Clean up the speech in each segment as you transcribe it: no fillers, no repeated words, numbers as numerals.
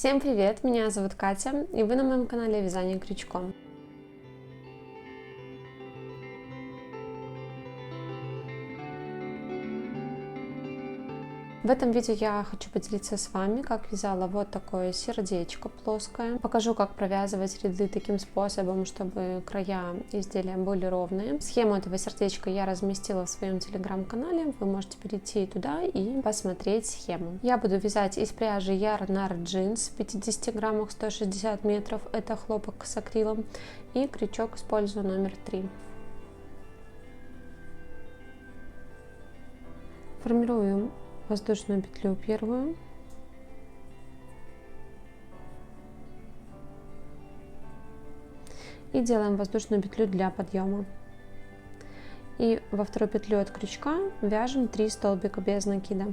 Всем привет, меня зовут Катя, и вы на моем канале Вязание крючком. В этом видео я хочу поделиться с вами, как вязала вот такое сердечко плоское. Покажу, как провязывать ряды таким способом, чтобы края изделия были ровные. Схему этого сердечка я разместила в своем телеграм-канале. Вы можете перейти туда и посмотреть схему. Я буду вязать из пряжи Yarnart Jeans в 50 граммах 160 метров. Это хлопок с акрилом. И крючок использую номер 3. Формирую воздушную петлю первую, и делаем воздушную петлю для подъема. И во вторую петлю от крючка вяжем 3 столбика без накида.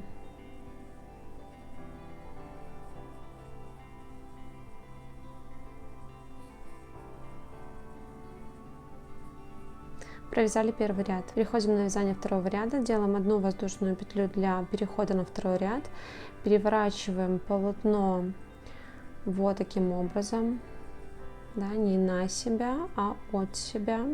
Провязали первый ряд. Переходим на вязание второго ряда, делаем одну воздушную петлю для перехода на второй ряд, переворачиваем полотно вот таким образом, да, не на себя, а от себя,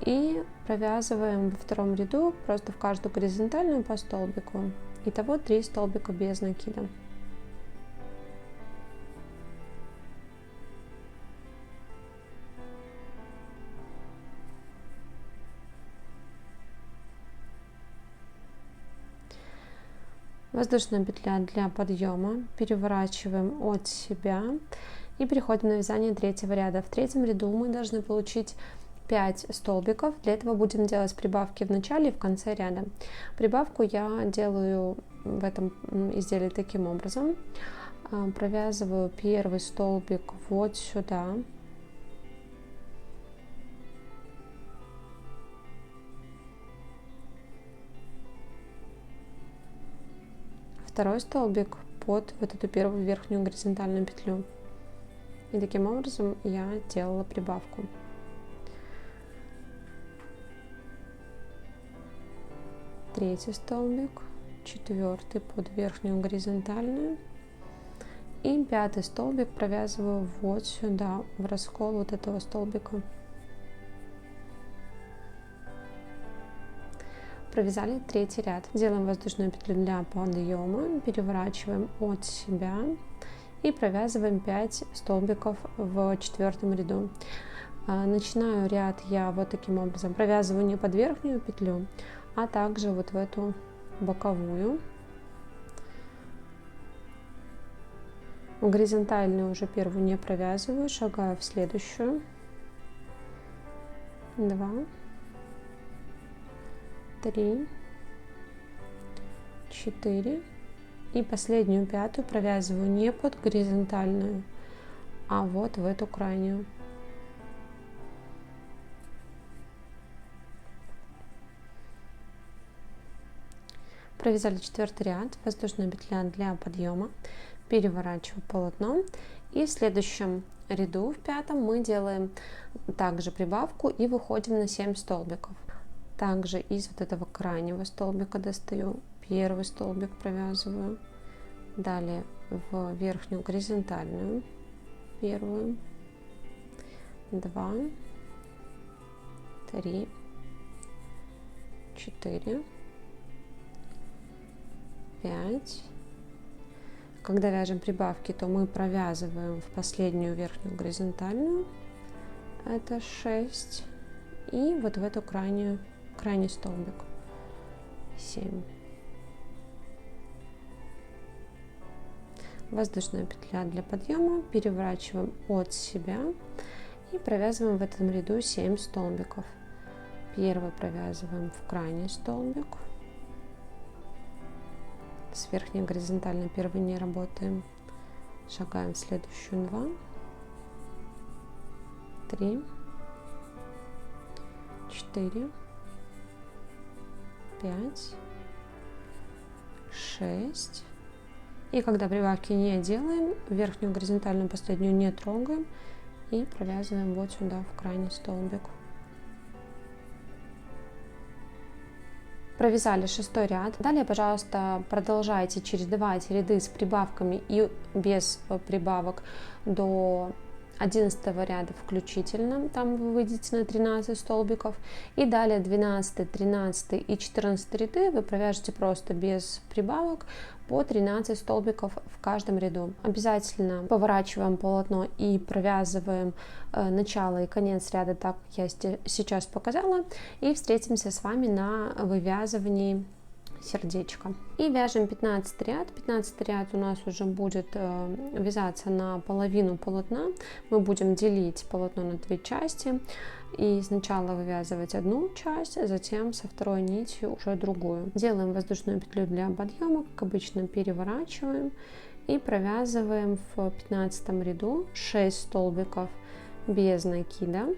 и провязываем во втором ряду просто в каждую горизонтальную по столбику. Итого 3 столбика без накида. Воздушная петля для подъема, переворачиваем от себя и переходим на вязание третьего ряда. В третьем ряду мы должны получить 5 столбиков. Для этого будем делать прибавки в начале и в конце ряда. Прибавку я делаю в этом изделии таким образом. Провязываю первый столбик вот сюда. Второй столбик под вот эту первую верхнюю горизонтальную петлю. И таким образом я делала прибавку. Третий столбик, четвертый под верхнюю горизонтальную. И пятый столбик провязываю вот сюда, в раскол вот этого столбика. Провязали третий ряд. Делаем воздушную петлю для подъема, переворачиваем от себя и провязываем 5 столбиков в четвертом ряду. Начинаю ряд я вот таким образом. Провязываю не под верхнюю петлю, а также вот в эту боковую. В горизонтальную уже первую не провязываю, шагаю в следующую. 2, 3, 4 и последнюю пятую провязываю не под горизонтальную, а вот в эту крайнюю. Провязали четвертый ряд, воздушная петля для подъема, переворачиваю полотно, и в следующем ряду, в пятом, мы делаем также прибавку и выходим на 7 столбиков. Также из вот этого крайнего столбика достаю первый столбик, провязываю, далее в верхнюю горизонтальную первую, 2, 3, 4, 5. Когда вяжем прибавки, то мы провязываем в последнюю верхнюю горизонтальную, это 6, и вот в эту крайний столбик 7. Воздушная петля для подъема, переворачиваем от себя и провязываем в этом ряду 7 столбиков. Первый провязываем в крайний столбик, с верхней горизонтальной первой не работаем, шагаем в следующую, 2, 3, 4, 5, 6. И когда прибавки не делаем, верхнюю горизонтальную последнюю не трогаем и провязываем вот сюда в крайний столбик. Провязали 6 ряд. Далее, пожалуйста, продолжайте чередовать ряды с прибавками и без прибавок до 11 ряда включительно, там вы выйдете на 13 столбиков, и далее 12, 13 и 14 ряды вы провяжете просто без прибавок по 13 столбиков в каждом ряду. Обязательно поворачиваем полотно и провязываем начало и конец ряда так, как я сейчас показала, и встретимся с вами на вывязывании сердечко. И вяжем 15 ряд. 15 ряд у нас уже будет вязаться на половину полотна. Мы будем делить полотно на 2 части. И сначала вывязывать одну часть, а затем со второй нитью уже другую. Делаем воздушную петлю для подъема, как обычно переворачиваем и провязываем в 15 ряду 6 столбиков без накида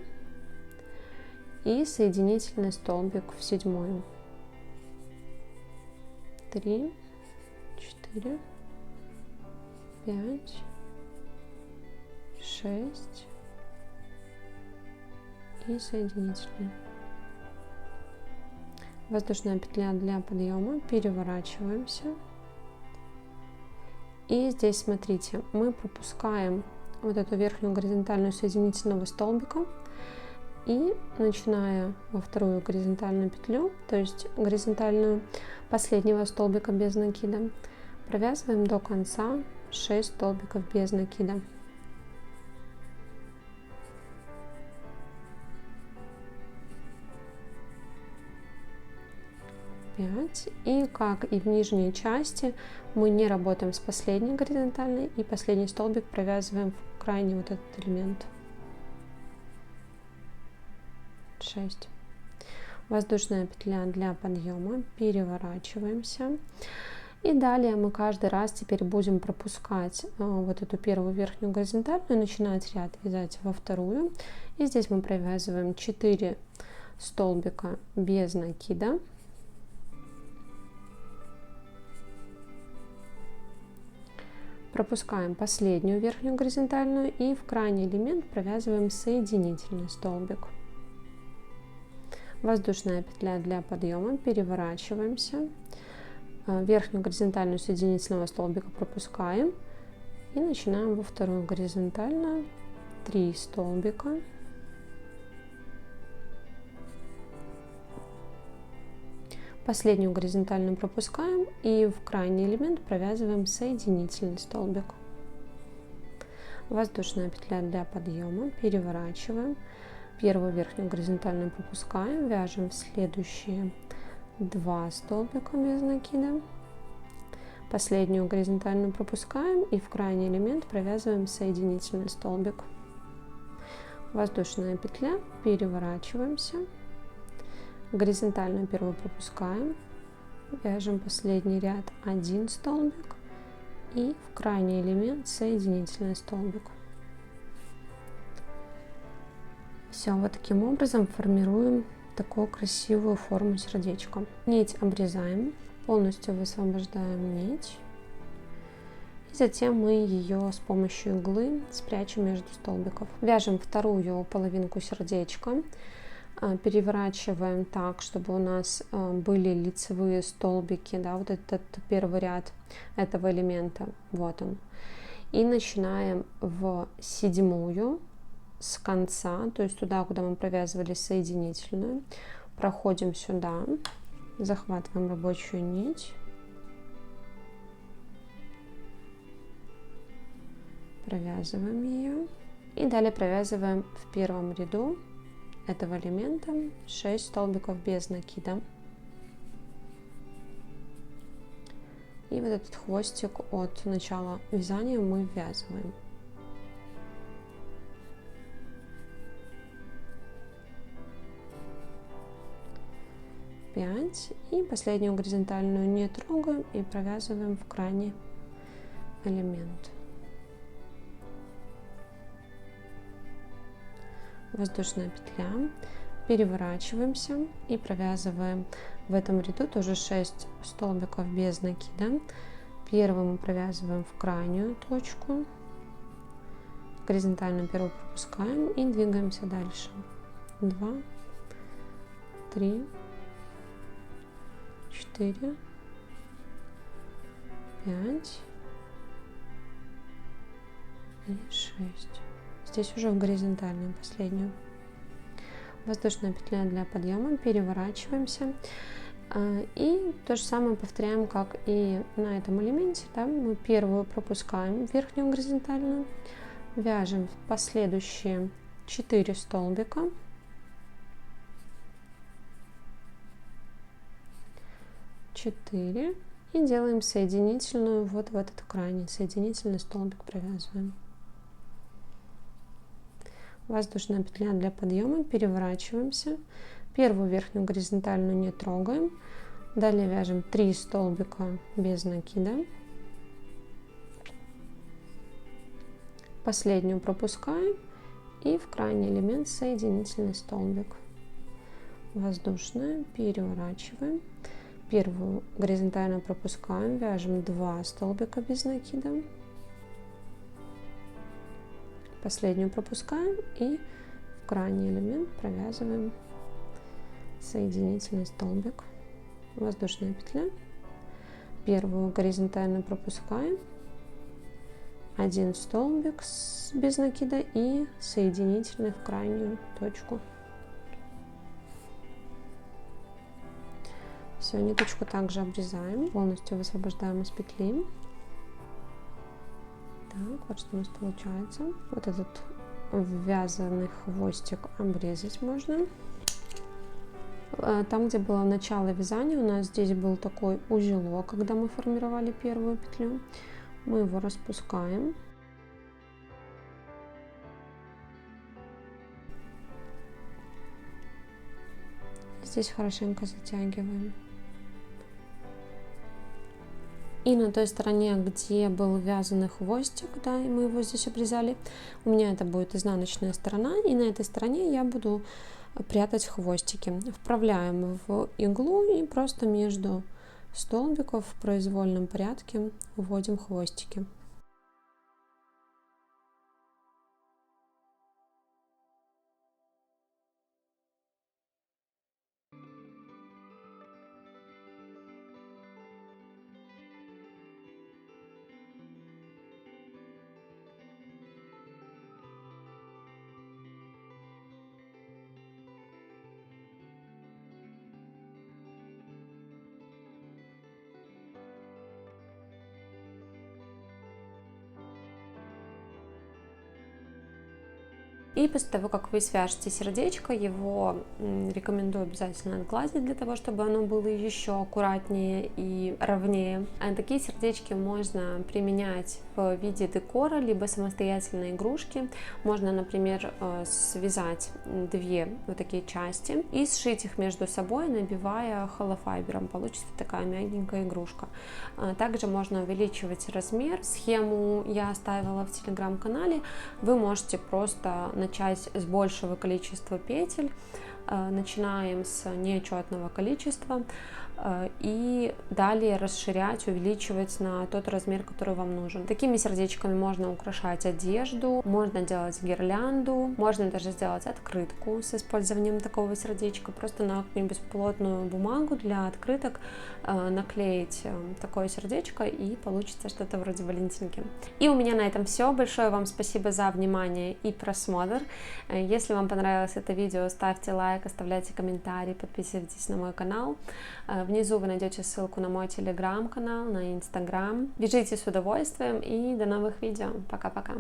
и соединительный столбик в 7. 3, 4, 5, 6 и соединительная. Воздушная петля для подъема, переворачиваемся. И здесь, смотрите, мы пропускаем вот эту верхнюю горизонтальную соединительного столбика и, начиная во вторую горизонтальную петлю, то есть горизонтальную последнего столбика без накида, провязываем до конца 6 столбиков без накида. 5. И как и в нижней части, мы не работаем с последней горизонтальной, и последний столбик провязываем в крайний вот этот элемент. 6. Воздушная петля для подъема, переворачиваемся. И далее мы каждый раз теперь будем пропускать вот эту первую верхнюю горизонтальную, начинать ряд вязать во вторую. И здесь мы провязываем 4 столбика без накида. Пропускаем последнюю верхнюю горизонтальную и в крайний элемент провязываем соединительный столбик. Воздушная петля для подъема, переворачиваемся. Верхнюю горизонтальную соединительного столбика пропускаем и начинаем во вторую горизонтальную 3 столбика. Последнюю горизонтальную пропускаем и в крайний элемент провязываем соединительный столбик. Воздушная петля для подъема, переворачиваем. Первую верхнюю горизонтальную пропускаем, вяжем в следующие 2 столбика без накида. Последнюю горизонтальную пропускаем и в крайний элемент провязываем соединительный столбик. Воздушная петля, переворачиваемся. Горизонтальную первую пропускаем, вяжем последний ряд 1 столбик и в крайний элемент соединительный столбик. Все, вот таким образом формируем такую красивую форму сердечка. Нить обрезаем, полностью высвобождаем нить. И затем мы ее с помощью иглы спрячем между столбиков. Вяжем вторую половинку сердечка. Переворачиваем так, чтобы у нас были лицевые столбики, да, вот этот первый ряд этого элемента, вот он. И начинаем в 7 с конца, то есть туда, куда мы провязывали соединительную, проходим сюда, захватываем рабочую нить, провязываем ее и далее провязываем в первом ряду этого элемента 6 столбиков без накида. И вот этот хвостик от начала вязания мы ввязываем. И последнюю горизонтальную не трогаем и провязываем в крайний элемент. Воздушная петля, переворачиваемся и провязываем в этом ряду тоже 6 столбиков без накида. Первый мы провязываем в крайнюю точку, горизонтальную первую пропускаем и двигаемся дальше. 2, 3, 4, 5 и 6. Здесь уже в горизонтальную последнюю. Воздушная петля для подъема, переворачиваемся. И то же самое повторяем, как и на этом элементе. Да? Мы первую пропускаем, верхнюю горизонтальную, вяжем последующие 4 столбика. 4 и делаем соединительную вот в этот крайний соединительный столбик провязываем. Воздушная петля для подъема, переворачиваемся, первую верхнюю горизонтальную не трогаем, далее вяжем 3 столбика без накида, последнюю пропускаем и в крайний элемент соединительный столбик. Воздушная, переворачиваем, первую горизонтально пропускаем, вяжем 2 столбика без накида, последнюю пропускаем и в крайний элемент провязываем соединительный столбик. Воздушная петля, первую горизонтально пропускаем, 1 столбик без накида и соединительный в крайнюю точку. Все, ниточку также обрезаем, полностью высвобождаем из петли. Так, вот что у нас получается. Вот этот ввязанный хвостик обрезать можно. Там, где было начало вязания, у нас здесь был такой узелок, когда мы формировали первую петлю. Мы его распускаем. Здесь хорошенько затягиваем. И на той стороне, где был вязаный хвостик, да, и мы его здесь обрезали, у меня это будет изнаночная сторона, и на этой стороне я буду прятать хвостики. Вправляем в иглу и просто между столбиков в произвольном порядке вводим хвостики. И после того, как вы свяжете сердечко, его рекомендую обязательно отгладить, для того, чтобы оно было еще аккуратнее и ровнее. А такие сердечки можно применять в виде декора, либо самостоятельной игрушки. Можно, например, связать 2 вот такие части и сшить их между собой, набивая холофайбером. Получится такая мягенькая игрушка. Также можно увеличивать размер. Схему я оставила в телеграм-канале. Вы можете просто начать с большего количества петель. Начинаем с нечетного количества и далее расширять, увеличивать на тот размер, который вам нужен. Такими сердечками можно украшать одежду, можно делать гирлянду, можно даже сделать открытку с использованием такого сердечка. Просто на какую-нибудь плотную бумагу для открыток наклеить такое сердечко, и получится что-то вроде валентинки. И у меня на этом все. Большое вам спасибо за внимание и просмотр. Если вам понравилось это видео, ставьте лайк, оставляйте комментарии, подписывайтесь на мой канал. Внизу вы найдете ссылку на мой телеграм-канал, на инстаграм. Вяжите с удовольствием и до новых видео. Пока-пока!